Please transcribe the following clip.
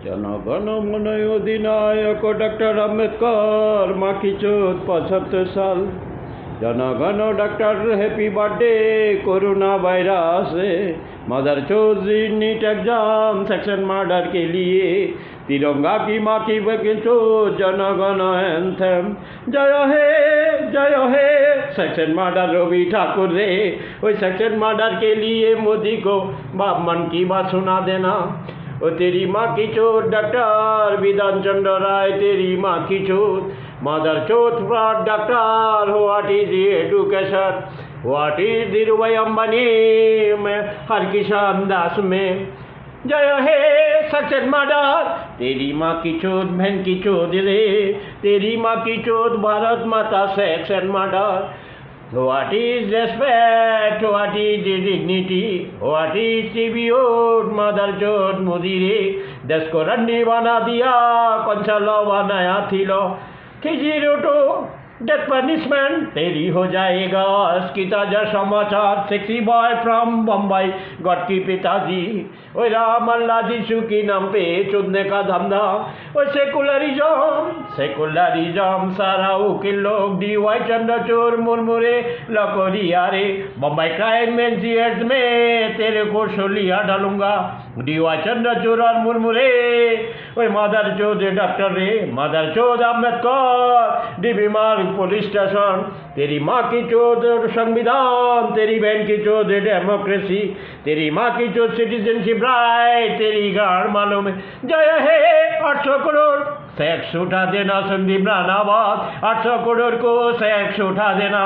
জনগণ মন অধিনায়ক ডক্টর আম্বেদকর মাখিচোদ ৭৫ সাল। জনগণ doctor happy birthday corona virus mother चोद नीट एग्जाम सेक्शन मर्डर के लिए तिरंगा की माँ की चोद जनगण एंथम जय हे सेक्शन मर्डर रवि ठाकुर रे वही सेक्शन मर्डर के लिए मोदी को बाप मन की बात सुना देना। ओ तेरी माँ की चोट डॉक्टर विधान चंद्र राय तेरी माँ की चोट मदर चोट fraud doctor what is education what is Dhirubhai Ambani में हर किसान दास में जय हे सेक्शन मर्डर तेरी माँ की चोट बहन की चोट रे तेरी माँ की चोट भारत माता section murder What is respect? What is dignity? What is tribute? Mother चोट मोदी रे देश को रन्नी बना दिया कौन सा लो बनाया थी लो खिजीरोटो डेथ पनिशमेंट तेरी हो जाएगा। इसकी ताजा समाचार sexy boy from Bombay God की पिताजी ओए राम अल्लाह जीशु की नाम पे चुदने का धंधा ओए सेकुलरिज्म सारा उकिल लोग DY चंद्रचूड़ मुरमुरे लकोरिया रे बम्बई क्राइम एनसीएस में तेरे को शोलिया डालूंगा DY चंद्रचूड़ और मुरमुरे ओए मदर चोद डॉक्टर रे मदर चोद अम्बेदकर DB मार्ग पुलिस स्टेशन तेरी माँ की चोद संविधान तेरी बहन की चोद डेमोक्रेसी तेरी माँ की चोद सिटीजनशिप राइट तेरी गाड़ मालूम है जय हे 800 करोड़ टैक्स उठा देना संदीप राणावत 800 करोड़ को टैक्स उठा देना।